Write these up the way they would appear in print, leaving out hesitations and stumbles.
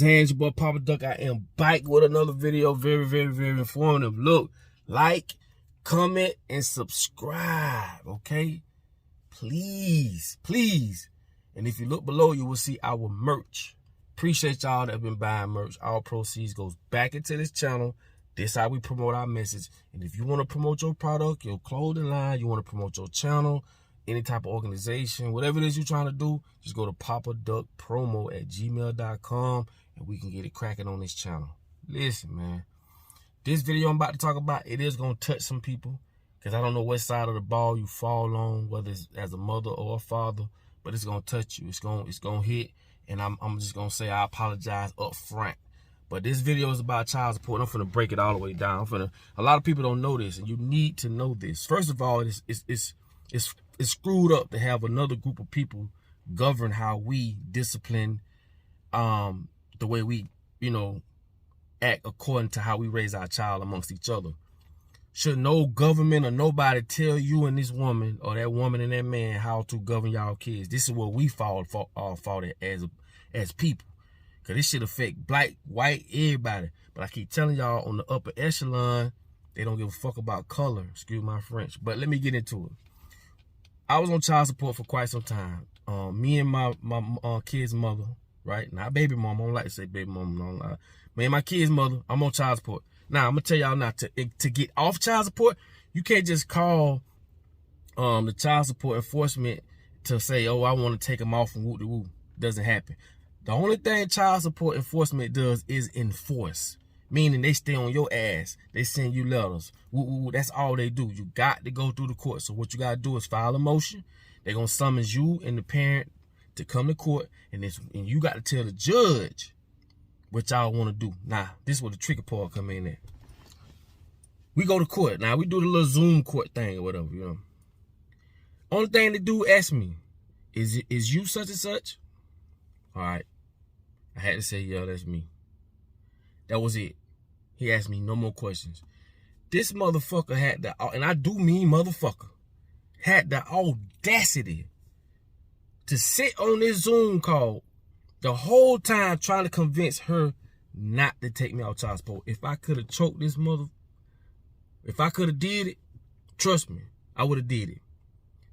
Hands, your boy Papa Duck. I am back with another video. Very, very, very informative. Look, like, comment, and subscribe, okay? Please, please. And if you look below, you will see our merch. Appreciate y'all that have been buying merch. All proceeds goes back into this channel. This is how we promote our message. And if you want to promote your product, your clothing line, you want to promote your channel, any type of organization, whatever it is you're trying to do, just go to papaduckpromo@gmail.com and we can get it cracking on this channel. Listen, man, this video I'm about to talk about, it is going to touch some people because I don't know what side of the ball you fall on, whether it's as a mother or a father, but it's going to touch you. It's going to hit, and I'm just going to say I apologize up front. But this video is about child support. I'm finna break it all the way down. A lot of people don't know this, and you need to know this. First of all, it's screwed up to have another group of people govern how we discipline, the way we, act according to how we raise our child amongst each other. Should no government or nobody tell you and this woman or that woman and that man how to govern y'all kids. This is what we fall at as people. Because this shit affect black, white, everybody. But I keep telling y'all, on the upper echelon, they don't give a fuck about color. Excuse my French. But let me get into it. I was on child support for quite some time. Me and my kid's mother, right? Not baby mama. I don't like to say baby mama. No, me and my kid's mother, I'm on child support. Now, I'm going to tell y'all now, to get off child support, you can't just call the child support enforcement to say, oh, I want to take them off and woo-de-woo. Doesn't happen. The only thing child support enforcement does is enforce, meaning they stay on your ass. They send you letters. Woo-woo. That's all they do. You got to go through the court. So what you got to do is file a motion. They're going to summons you and the parent to come to court, and you got to tell the judge what y'all want to do. Now, this is where the tricky part come in at. We go to court. Now, we do the little Zoom court thing or whatever, Only thing the dude asked me, is you such and such? All right. I had to say, yeah, that's me. That was it. He asked me no more questions. This motherfucker had the, and I do mean motherfucker, had the audacity to sit on this Zoom call the whole time trying to convince her not to take me out child support. If I could have choked this mother, if I could have did it, trust me, I would have did it.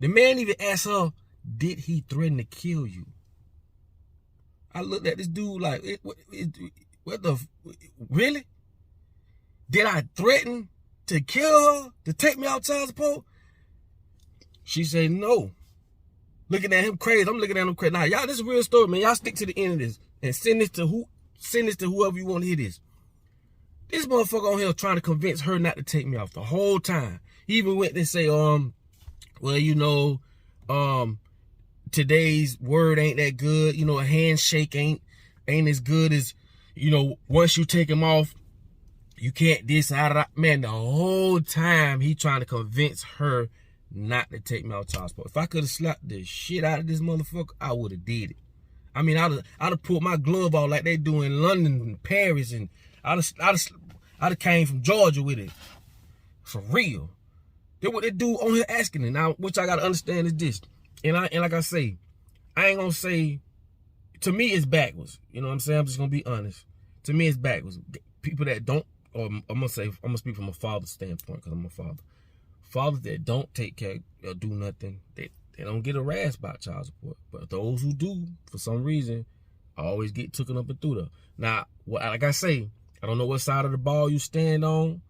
The man even asked her, did he threaten to kill you? I looked at this dude like, what the, really? Did I threaten to kill her, to take me out child support? She said no. Looking at him crazy. I'm looking at him crazy. Now, y'all, this is a real story, man. Y'all stick to the end of this and send this to whoever you want to hear this. This motherfucker on here trying to convince her not to take me off the whole time. He even went and say, well, today's word ain't that good. A handshake ain't as good as, once you take him off, you can't this, man, the whole time he trying to convince her not to take me out child support. If I could have slapped the shit out of this motherfucker, I would have did it. I mean, I'd have pulled my glove out like they do in London and Paris, and I'd have came from Georgia with it. For real. That's what they do on here asking it. Now, what y'all gotta understand is this. And like I say, I ain't gonna say, to me it's backwards. You know what I'm saying? I'm just gonna be honest. To me it's backwards. People that don't, or I'm gonna speak from a father's standpoint, because I'm a father. Fathers that don't take care or do nothing, they don't get harassed about child support. But those who do, for some reason, always get taken up and through there. Now, like I say, I don't know what side of the ball you stand on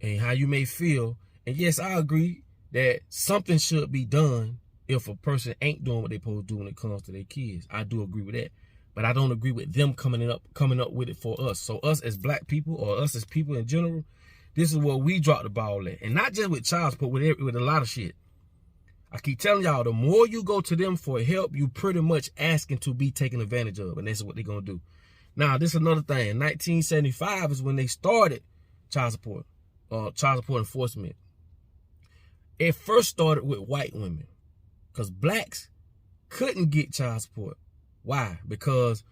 and how you may feel. And yes, I agree that something should be done if a person ain't doing what they supposed to do when it comes to their kids. I do agree with that. But I don't agree with them coming up with it for us. So us as black people, or us as people in general, this is where we drop the ball at. And not just with child support, with a lot of shit. I keep telling y'all, the more you go to them for help, you pretty much asking to be taken advantage of. And that's what they're going to do. Now, this is another thing. In 1975 is when they started child support enforcement. It first started with white women. Because blacks couldn't get child support. Why? Because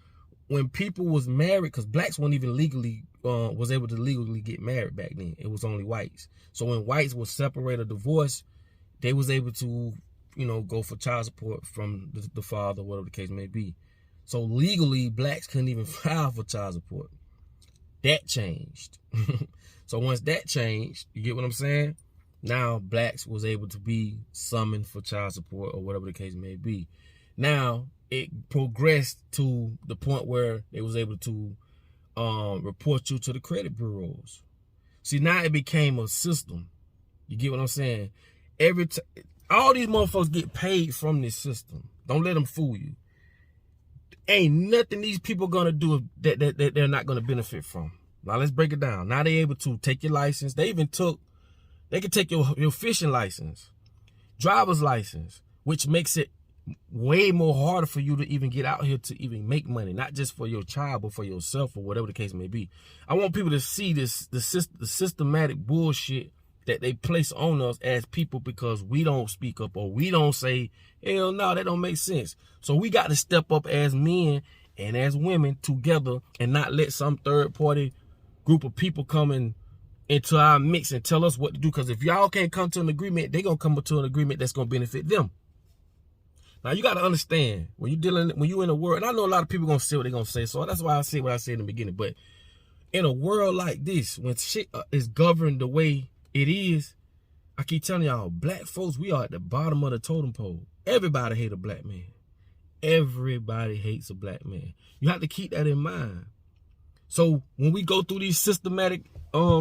when people was married, because blacks weren't even legally, was able to legally get married back then. It was only whites. So when whites were separated or divorced, they was able to, go for child support from the father, whatever the case may be. So legally, blacks couldn't even file for child support. That changed. So once that changed, you get what I'm saying? Now blacks was able to be summoned for child support or whatever the case may be. Now it progressed to the point where they was able to report you to the credit bureaus. See, now it became a system. You get what I'm saying? All these motherfuckers get paid from this system. Don't let them fool you. Ain't nothing these people gonna do that they're not gonna benefit from. Now let's break it down. Now they able to take your license. They can take your fishing license, driver's license, which makes it way more harder for you to even get out here to even make money, not just for your child, but for yourself or whatever the case may be. I want people to see the systematic bullshit that they place on us as people because we don't speak up or we don't say, hell no, that don't make sense. So we got to step up as men and as women together and not let some third party group of people come into our mix and tell us what to do. Because if y'all can't come to an agreement, they're going to come to an agreement that's going to benefit them. Now, you got to understand, when you in a world, and I know a lot of people going to say what they're going to say, so that's why I say what I said in the beginning, but in a world like this, when shit is governed the way it is, I keep telling y'all, black folks, we are at the bottom of the totem pole. Everybody hates a black man. Everybody hates a black man. You have to keep that in mind. So when we go through these systematic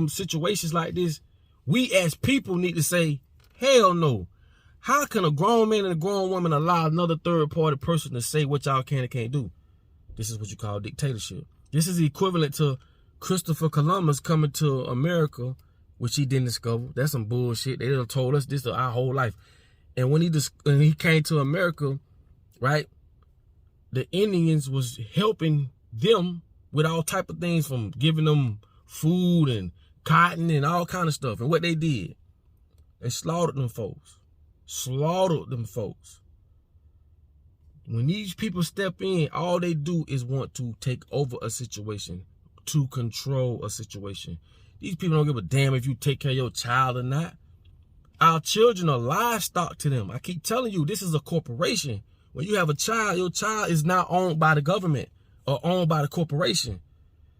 situations like this, we as people need to say, hell no. How can a grown man and a grown woman allow another third party person to say what y'all can and can't do? This is what you call dictatorship. This is equivalent to Christopher Columbus coming to America, which he didn't discover. That's some bullshit. They done told us this our whole life. And when he came to America, right, the Indians was helping them with all type of things, from giving them food and cotton and all kind of stuff. And what they did, they slaughtered them folks. Slaughtered them folks. When these people step in, all they do is want to take over a situation, to control a situation. These people don't give a damn if you take care of your child or not. Our children are livestock to them. I keep telling you, this is a corporation. When you have a child, your child is not owned by the government or owned by the corporation.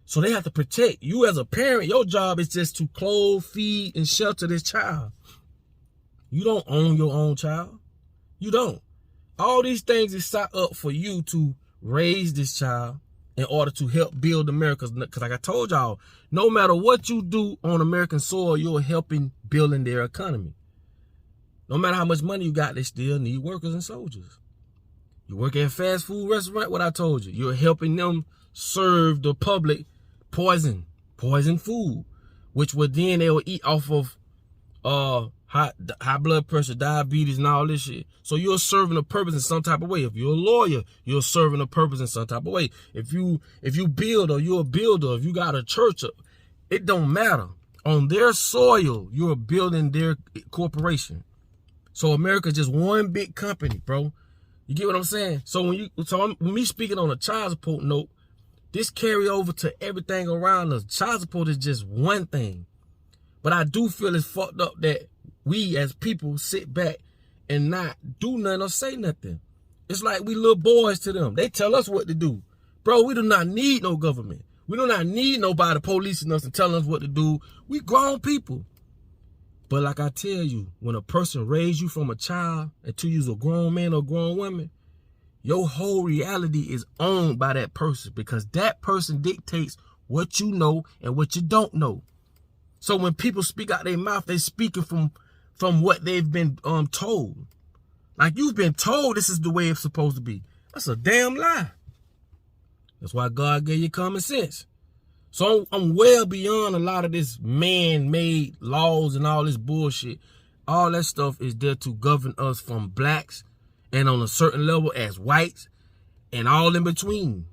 So they have to protect you as a parent. Your job is just to clothe, feed, and shelter this child. You don't own your own child. You don't. All these things is set up for you to raise this child in order to help build America. Because like I told y'all, no matter what you do on American soil, you're helping building their economy. No matter how much money you got, they still need workers and soldiers. You work at a fast food restaurant, what I told you, you're helping them serve the public poison food, which would then they will eat off of high blood pressure, diabetes, and all this shit. So you're serving a purpose in some type of way. If you're a lawyer, you're serving a purpose in some type of way. If you build, or you're a builder, if you got a church, it don't matter. On their soil, you're building their corporation. So America's just one big company, bro. You get what I'm saying? So when me speaking on a child support note, this carry over to everything around us. Child support is just one thing. But I do feel it's fucked up that we as people sit back and not do nothing or say nothing. It's like we little boys to them. They tell us what to do. Bro, we do not need no government. We do not need nobody policing us and telling us what to do. We grown people. But like I tell you, when a person raised you from a child until you're a grown man or grown woman, your whole reality is owned by that person, because that person dictates what you know and what you don't know. So when people speak out their mouth, they're speaking from what they've been told. Like, you've been told this is the way it's supposed to be. That's a damn lie. That's why God gave you common sense. So I'm well beyond a lot of this man-made laws and all this bullshit. All that stuff is there to govern us from blacks and on a certain level as whites and all in between.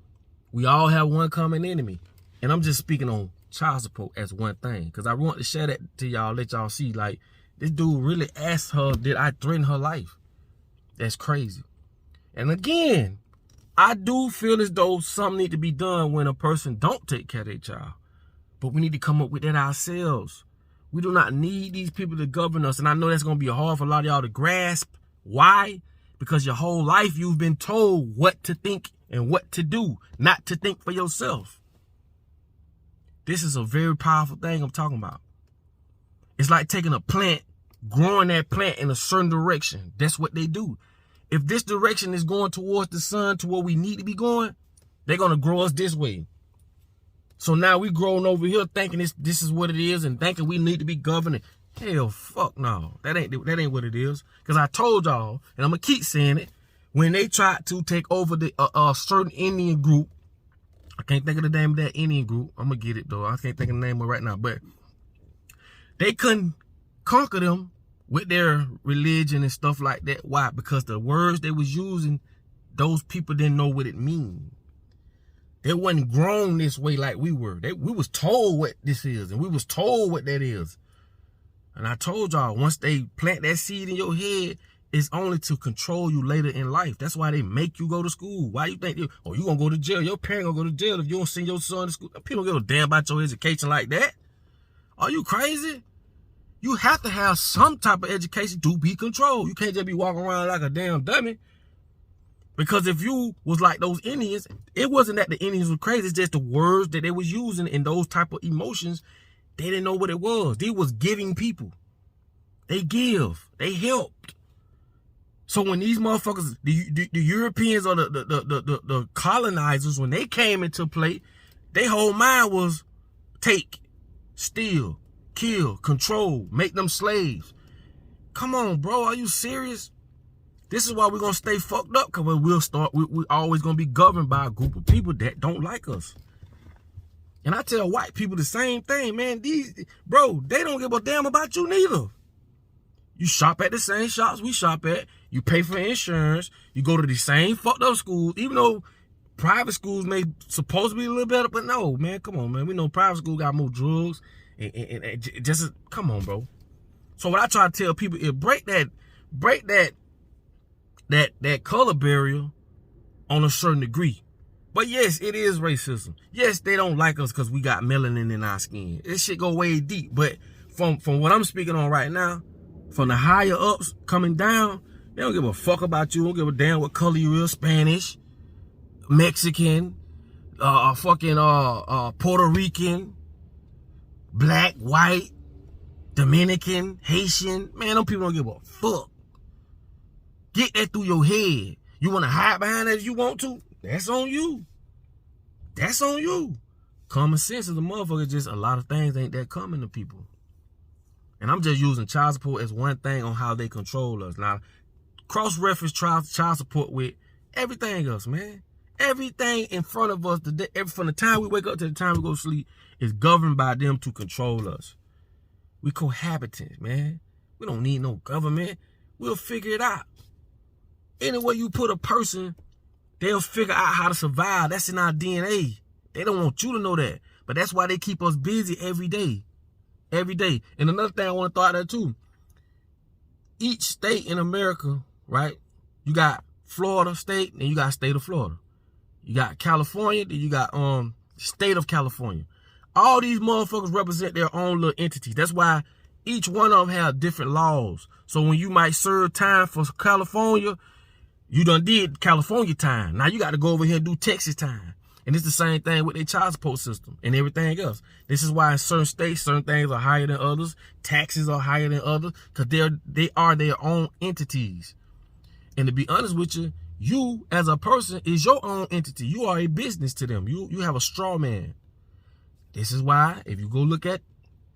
We all have one common enemy. And I'm just speaking on child support as one thing, because I want to share that to y'all, let y'all see, like, this dude really asked her, did I threaten her life? That's crazy. And again, I do feel as though something need to be done when a person don't take care of their child. But we need to come up with that ourselves. We do not need these people to govern us. And I know that's going to be hard for a lot of y'all to grasp. Why? Because your whole life you've been told what to think and what to do, not to think for yourself. This is a very powerful thing I'm talking about. It's like taking a plant, growing that plant in a certain direction. That's what they do. If this direction is going towards the sun, to where we need to be going, they're going to grow us this way. So now we growing over here thinking this is what it is and thinking we need to be governing. Hell, fuck no. That ain't what it is. Because I told y'all, and I'm going to keep saying it, when they tried to take over the certain Indian group, I can't think of the name of that Indian group. I'm going to get it, though. I can't think of the name of it right now. But they couldn't conquer them with their religion and stuff like that. Why? Because the words they was using, those people didn't know what it mean. They wasn't grown this way like we were. We was told what this is, and we was told what that is. And I told y'all, once they plant that seed in your head, it's only to control you later in life. That's why they make you go to school. Why you think, you gonna go to jail? Your parent gonna go to jail if you don't send your son to school. People don't give a damn about your education like that. Are you crazy? You have to have some type of education to be controlled. You can't just be walking around like a damn dummy. Because if you was like those Indians, it wasn't that the Indians were crazy. It's just the words that they was using in those type of emotions. They didn't know what it was. They was giving people. They give. They helped. So when these motherfuckers, the Europeans or the colonizers, when they came into play, their whole mind was take, steal, kill, control, make them slaves. Come on, bro. Are you serious? This is why we're going to stay fucked up, because we're always going to be governed by a group of people that don't like us. And I tell white people the same thing, man. Bro, they don't give a damn about you neither. You shop at the same shops we shop at. You pay for insurance. You go to the same fucked up schools, even though private schools may supposed to be a little better, but no, man, come on, man. We know private school got more drugs and just, come on, bro. So what I try to tell people is break that color barrier on a certain degree. But yes, it is racism. Yes, they don't like us because we got melanin in our skin. This shit go way deep. But from what I'm speaking on right now, from the higher ups coming down, they don't give a fuck about you. Don't give a damn what color you is. Spanish, Mexican, Puerto Rican, black, white, Dominican, Haitian. Man, them people don't give a fuck. Get that through your head. You want to hide behind that if you want to? That's on you. That's on you. Common sense is a motherfucker. Just a lot of things ain't that common to people. And I'm just using child support as one thing on how they control us. Now, cross-reference child support with everything else, man. Everything in front of us, from the time we wake up to the time we go to sleep, is governed by them to control us. We cohabitant, man. We don't need no government. We'll figure it out. Anywhere you put a person, they'll figure out how to survive. That's in our DNA. They don't want you to know that. But that's why they keep us busy every day. Every day. And another thing I want to throw out there too. Each state in America, right? You got Florida state, and you got state of Florida. You got California, then you got state of California. All these motherfuckers represent their own little entities. That's why each one of them have different laws. So when you might serve time for California, you done did California time. Now you got to go over here and do Texas time. And it's the same thing with their child support system and everything else. This is why in certain states, certain things are higher than others. Taxes are higher than others because they are their own entities. And to be honest with you, you as a person is your own entity. You are a business to them. You have a straw man. This is why if you go look at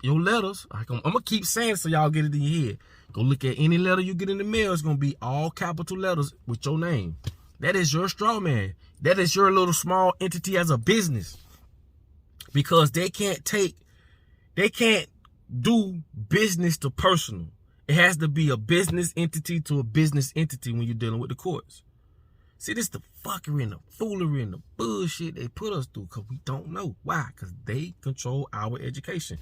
your letters, I'm going to keep saying it so y'all get it in your head. Go look at any letter you get in the mail. It's going to be all capital letters with your name. That is your straw man. That is your little small entity as a business. Because they can't do business to personal. It has to be a business entity to a business entity when you're dealing with the courts. See, this is the fuckery and the foolery and the bullshit they put us through because we don't know. Why? Because they control our education.